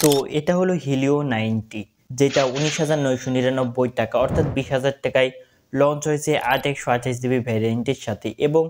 তো এটা হলো হিলিও 90, যেটা 19,999 টাকা অর্থাৎ 20,000 টাকায় লঞ্চ হয়েছে 8/128 জিবি ভ্যারিয়েন্টের সাথে। এবং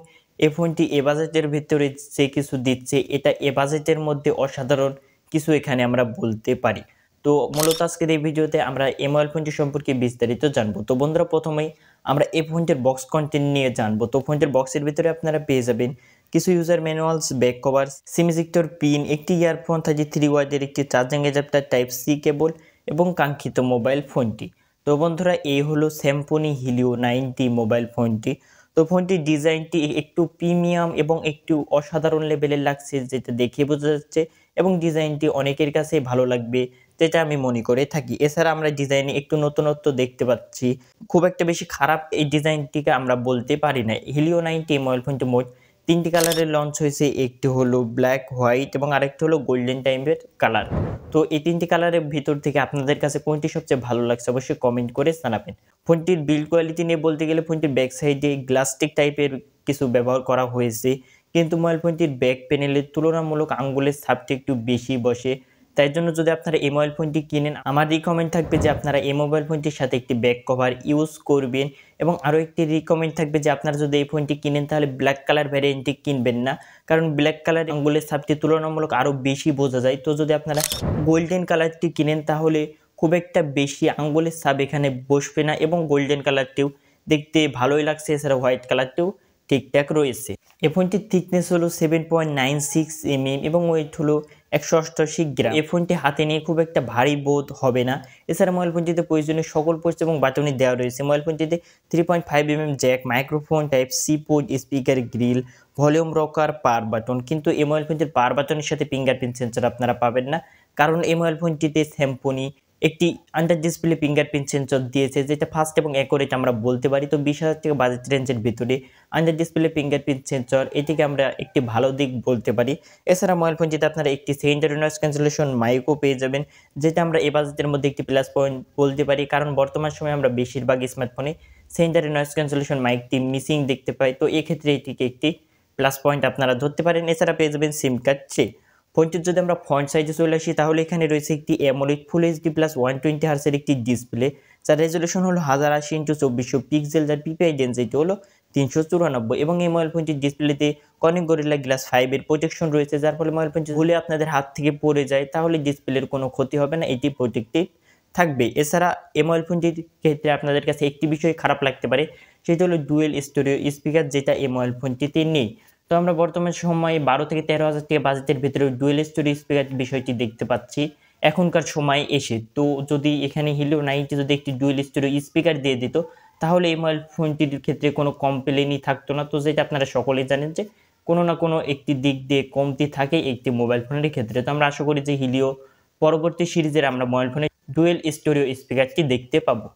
এই ফোনটি এ বাজেটের ভিতরে যে কিছু দিচ্ছে, এটা এ বাজেটের মধ্যে অসাধারণ কিছু এখানে আমরা বলতে পারি। তো মূলত আজকের এই ভিডিওতে আমরা এই মোবাইল ফোনটি সম্পর্কে বিস্তারিত জানবো। তো বন্ধুরা, প্রথমেই আমরা এই ফোনটির বক্স কন্টেন্ট নিয়ে জানবো। তো ফোনটির বক্সের ভিতরে আপনারা পেয়ে যাবেন কিছু user manuals, back cover, sim ejector pin, একটি ইয়ারফোন 33 ওয়াটের একটি charging adapter type C cable এবং কাঙ্ক্ষিত মোবাইল ফোনটি। তো বন্ধুরা, এই হলো স্যামসং হিলিও 90 মোবাইল ফোনটি। তো ফোনটির ডিজাইনটি একটু প্রিমিয়াম এবং একটু অসাধারণ লেভেলের লাগছে, যেটা দেখে বোঝা যাচ্ছে, এবং ডিজাইনটি অনেকের কাছে ভালো লাগবে, যেটা আমি মনে করে থাকি। এছাড়া আমরা ডিজাইনে একটু নতুনত্ব দেখতে পাচ্ছি, খুব একটা বেশি খারাপ এই ডিজাইনটিকে আমরা বলতে পারি না। হিলিও 90 মোবাইল ফোনটি মোট 3টি কালারের লঞ্চ হয়েছে, একটি হলো ব্ল্যাক, হোয়াইট এবং আরেকটি হলো গোল্ডেন টাইপের কালার। তো এই 3টি কালারের ভিতর থেকে আপনাদের কাছে কোনটি সবচেয়ে ভালো লাগছে অবশ্যই কমেন্ট করে জানাবেন। ফোনটির বিল্ড কোয়ালিটি নিয়ে বলতে গেলে ফোনটির ব্যাক সাইডে গ্লাস্টিক টাইপের কিছু ব্যবহার করা হয়েছে, কিন্তু মোবাইল ফোনটির ব্যাক প্যানেলের তুলনামূলক আঙ্গুলের ছাপটি একটু বেশি বসে। তাই জন্য যদি আপনারা এই মোবাইল ফোনটি কিনেন, আমার রিকমেন্ড থাকবে যে আপনারা এই মোবাইল ফোনটির সাথে একটি ব্যাক কভার ইউজ করবেন। এবং আরও একটি রিকমেন্ড থাকবে যে আপনারা যদি এই ফোনটি কিনেন তাহলে ব্ল্যাক কালার ভ্যারিয়েন্টটি কিনবেন না, কারণ ব্ল্যাক কালার আঙ্গুলের ছাপটি তুলনামূলক আরও বেশি বোঝা যায়। তো যদি আপনারা গোল্ডেন কালারটি কিনেন তাহলে খুব একটা বেশি আঙ্গুলের ছাপ এখানে বসবে না, এবং গোল্ডেন কালারটিও দেখতে ভালোই লাগছে। এছাড়া হোয়াইট কালারটিও ঠিকঠাক রয়েছে। এই ফোনটির থিকনেস হলো 7.96 mm এবং ওয়েট হলো 188 গ্রাম। এই ফোনটি হাতে নিয়ে খুব একটা ভারী বোধ হবে না। এছাড়া মোবাইল ফোনটিতে প্রয়োজনীয় সকল পোর্ট এবং বাটনই দেওয়া রয়েছে। মোবাইল ফোনটিতে 3.5 mm jack, microphone type C port, speaker grille, volume rocker, power button. কিন্তু এই মোবাইল ফোনটির পাওয়ার বাটনের সাথে ফিঙ্গারপ্রিন্ট সেন্সর আপনারা পাবেন না, কারণ এই মোবাইল ফোনটিতে স্যামসং একটি আন্ডার ডিসপ্লে ফিঙ্গারপ্রিন্ট সেন্সর দিয়েছে, যেটা ফাস্ট এবং অ্যাকুরেট আমরা বলতে পারি। তো 20,000 টাকা বাজেট রেঞ্জের ভিতরে আন্ডার ডিসপ্লে ফিঙ্গারপ্রিন্ট সেন্সর, এটিকে আমরা একটি ভালো দিক বলতে পারি। এছাড়া মোবাইল ফোনটিতে আপনারা একটি সেকেন্ডারি নয়েজ ক্যান্সেলেশন মাইকও পেয়ে যাবেন, যেটা আমরা এই বাজেটের মধ্যে একটি প্লাস পয়েন্ট বলতে পারি, কারণ বর্তমান সময়ে আমরা বেশিরভাগ স্মার্টফোনে সেকেন্ডারি নয়েজ ক্যান্সেলেশন মাইকটি মিসিং দেখতে পাই। তো এক্ষেত্রে এটিকে একটি প্লাস পয়েন্ট আপনারা ধরতে পারেন। এছাড়া পেয়ে যাবেন সিম কার্ড ট্রে। ফোনটির যদি আমরা ফ্রন্ট সাইডে চলে আসি তাহলে এখানে রয়েছে একটি অ্যামোলেড ফুল এইচডি প্লাস 120 হার্সের একটি ডিসপ্লে, যার রেজলিউশন হলো 1080x2400 পিক্সেল, যার পিপিআই ডেনসিটি হলো 394। এবং এই মোবাইল ফোনটির ডিসপ্লেতে কর্নিং গরিলা গ্লাস 5 এর প্রোটেকশন রয়েছে, যার ফলে মোবাইল ফোনটি ভুলে আপনাদের হাত থেকে পড়ে যায় তাহলে ডিসপ্লের কোনো ক্ষতি হবে না, এটি প্রোটেক্টেড থাকবে। এছাড়া এই মোবাইল ফোনটির ক্ষেত্রে আপনাদের কাছে একটি বিষয় খারাপ লাগতে পারে, সেটি হলো ডুয়েল স্টোরিও স্পিকার, যেটা এই মোবাইল ফোনটিতে নেই। তো আমরা বর্তমান সময়ে 12 থেকে 13,000 টাকা বাজেটের ভিতরে ডুয়েল স্টোরি স্পিকার বিষয়টি দেখতে পাচ্ছি এখনকার সময় এসে। তো যদি এখানে হিলিও 90 যদি একটি ডুয়েল স্টোরি স্পিকার দিয়ে দিত তাহলে এই মোবাইল ফোনটির ক্ষেত্রে কোনো কমপ্লেনই থাকতো না। তো যেটা আপনারা সকলেই জানেন যে কোনো না কোনো একটি দিক দিয়ে কমতি থাকে একটি মোবাইল ফোনের ক্ষেত্রে। তো আমরা আশা করি যে হিলিও পরবর্তী সিরিজের আমরা মোবাইল ফোনে ডুয়েল স্টোরিও স্পিকারটি দেখতে পাবো।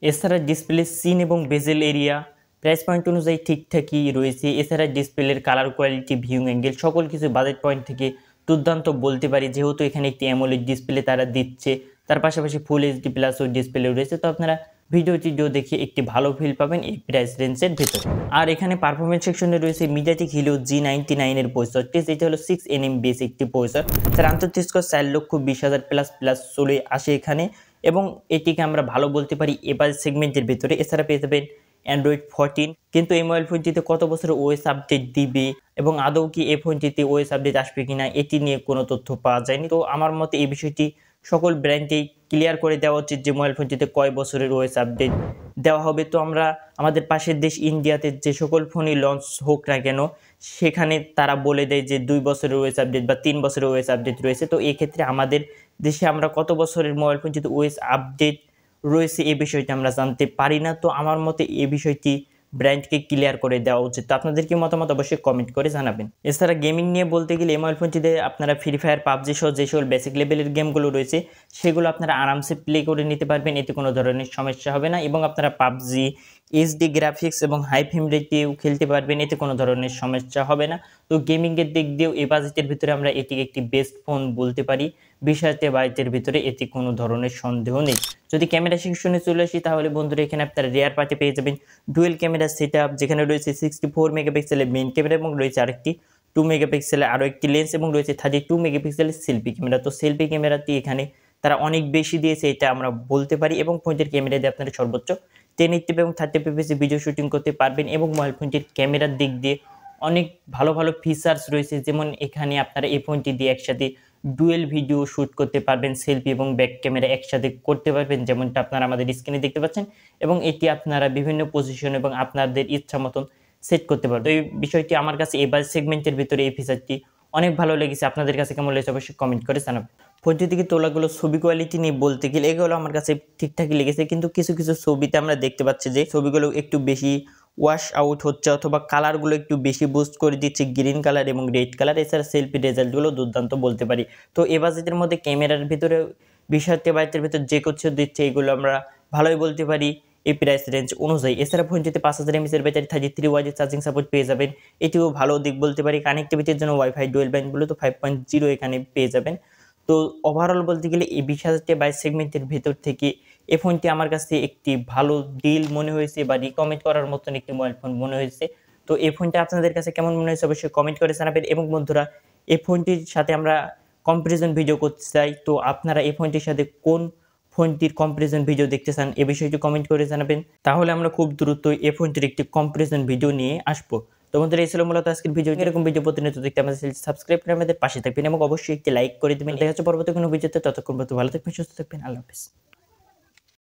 এছাড়া ডিসপ্লে সিন এবং বেজেল এরিয়া প্রাইস পয়েন্ট অনুযায়ী ঠিকঠাকই রয়েছে। এছাড়া ডিসপ্লের কালার কোয়ালিটি, ভিউইং অ্যাঙ্গেল সকল কিছু বাজেট পয়েন্ট থেকে দুর্দান্ত বলতে পারি, যেহেতু এখানে একটি অ্যামোলেড ডিসপ্লে তারা দিচ্ছে, তার পাশাপাশি ফুল এইচডি প্লাসও ডিসপ্লে রয়েছে। তো আপনারা ভিডিও দেখে একটি ভালো ফিল পাবেন এই প্রাইস রেঞ্জের ভেতরে। আর এখানে পারফরমেন্স সেকশনে রয়েছে মিডিয়াটেক হিলিও G99 এর প্রসেসরটি, যেটা হলো 6nm বেস একটি প্রসেসর, যার আন্তর্জাতিক স্কোর 4,20,000 প্লাস চলে আসে এখানে, এবং এটিকে আমরা ভালো বলতে পারি এবার সেগমেন্টের ভেতরে। এছাড়া পেয়ে যাবেন অ্যান্ড্রয়েড 14। কিন্তু এই মোবাইল ফোনটিতে কত বছরের ওএস আপডেট দিবে এবং আদৌ কি এই ফোনটিতে ওএস আপডেট আসবে কিনা এটি নিয়ে কোনো তথ্য পাওয়া যায়নি। তো আমার মতে এই বিষয়টি সকল ব্র্যান্ডেই ক্লিয়ার করে দেওয়া উচিত যে মোবাইল ফোনটিতে কয় বছরের ওএস আপডেট দেওয়া হবে। তো আমরা আমাদের পাশের দেশ ইন্ডিয়াতে যে সকল ফোনই লঞ্চ হোক না কেন সেখানে তারা বলে দেয় যে 2 বছরের ওএস আপডেট বা 3 বছরের ওএস আপডেট রয়েছে। তো এক্ষেত্রে আমাদের দেশে আমরা কত বছরের মোবাইল ফোনটিতে ওএস আপডেট রয়েছে এই বিষয়টি আমরা জানতে পারি না। তো আমার মতে এই বিষয়টি ব্র্যান্ডকে ক্লিয়ার করে দেওয়া উচিত। তো আপনাদের কি মতামত অবশ্যই কমেন্ট করে জানাবেন। এছাড়া গেমিং নিয়ে বলতে গেলে এই মোবাইল ফোনটিতে আপনারা ফ্রি ফায়ার, পাবজি সহ যে সকল বেসিক লেভেলের গেমগুলো রয়েছে সেগুলো আপনারা আরামসে প্লে করে নিতে পারবেন, এতে কোনো ধরনের সমস্যা হবে না। এবং আপনারা পাবজি এইচডি গ্রাফিক্স এবং হাই ফ্রেম রেটেও খেলতে পারবেন, এতে কোনো ধরনের সমস্যা হবে না। তো গেমিংয়ের দিক দিয়েও এই বাজেটের ভিতরে আমরা এটিকে একটি বেস্ট ফোন বলতে পারি। 20,000 টাকা বাজেটের ভিতরে এতে কোনো ধরনের সন্দেহ নেই। যদি ক্যামেরা সেকশনে চলে আসি তাহলে বন্ধুরা এখানে আপনারা রিয়ার পার্টে পেয়ে যাবেন ডুয়েল ক্যামেরা সেটআপ, যেখানে রয়েছে 64 মেগাপিক্সেলের মেইন ক্যামেরা এবং রয়েছে আরেকটি 2 মেগাপিক্সেলের আরও একটি লেন্স এবং রয়েছে 32 মেগাপিক্সেলের সেলফি ক্যামেরা। তো সেলফি ক্যামেরাটি এখানে তারা অনেক বেশি দিয়েছে এটা আমরা বলতে পারি এবং ফোনটির ক্যামেরা দিয়ে আপনারা সর্বোচ্চ 1080p এবং 30fps ভিডিও শুটিং করতে পারবেন এবং মোবাইল ফোনটির ক্যামেরার দিক দিয়ে অনেক ভালো ভালো ফিচার্স রয়েছে, যেমন এখানে আপনারা এই ফোনটি দিয়ে একসাথে ডুয়েল ভিডিও শ্যুট করতে পারবেন, সেলফি এবং ব্যাক ক্যামেরা একসাথে করতে পারবেন, যেমনটা আপনারা আমাদের স্ক্রিনে দেখতে পাচ্ছেন এবং এটি আপনারা বিভিন্ন পজিশন এবং আপনাদের ইচ্ছা মতন সেট করতে পারবেন। তো এই বিষয়টি আমার কাছে এবার সেগমেন্টের ভিতরে এই ফিচারটি অনেক ভালো লেগেছে। আপনাদের কাছে কেমন লেগেছে অবশ্যই কমেন্ট করে জানাবেন। ফোনটি থেকে তোলাগুলো ছবি কোয়ালিটি নিয়ে বলতে গেলে এগুলো আমার কাছে ঠিকঠাকই লেগেছে, কিন্তু কিছু কিছু ছবিতে আমরা দেখতে পাচ্ছি যে ছবিগুলো একটু বেশি ওয়াশ আউট হচ্ছে অথবা কালারগুলো একটু বেশি বুস্ট করে দিচ্ছে, গ্রিন কালার এবং রেড কালার। এছাড়া সেলফি রেজাল্টগুলো দুর্দান্ত বলতে পারি। তো এ বাজেটের মধ্যে ক্যামেরার ভিতরে 20,000 ভিতর যে কিছু দিচ্ছে এগুলো আমরা ভালোই বলতে পারি এই প্রাইস রেঞ্জ অনুযায়ী। এছাড়া ফোনটিতে 5000 mAh ব্যাটারি, 33 ওয়াটের চার্জিং সাপোর্ট পেয়ে যাবেন, এটিও ভালো দিক বলতে পারি। কানেক্টিভিটির জন্য ওয়াইফাই ডুয়েল ব্যান্ড ব্লুটুথ 5.0 এখানে পেয়ে যাবেন। তো ওভারঅল বলতে গেলে এই 20,000 সেগমেন্টের ভেতর থেকে এই ফোনটি আমার কাছে একটি ভালো ডিল মনে হয়েছে বা রিকমেন্ড করার মতন একটি মোবাইল ফোন মনে হয়েছে। তো এই ফোনটা আপনাদের কাছে কেমন মনে হয়েছে অবশ্যই কমেন্ট করে জানাবেন। এবং বন্ধুরা, এই ফোনটির সাথে আমরা কম্পারিজন ভিডিও করতে চাই, তো আপনারা এই ফোনটির সাথে কোন ফোনটির কম্পারিজন ভিডিও দেখতে চান এ বিষয়টি কমেন্ট করে জানাবেন, তাহলে আমরা খুব দ্রুতই এই ফোনটির একটি কম্পারিজন ভিডিও নিয়ে আসবো। তো বন্ধুরা, এই ছিল মূলত আজকের ভিডিও। এরকম ভিডিও প্রতিনিয়ত দেখতে আমাদের সাবস্ক্রাইব করে আমাদের পাশে থাকবেন এবং অবশ্যই একটি লাইক করে দেবেন। দেখা হচ্ছে পরবর্তী কোনো ভিডিওতে। ততক্ষণ পর্যন্ত ভালো থাকবেন, সুস্থ থাকবেন। আল্লাহ হাফেজ।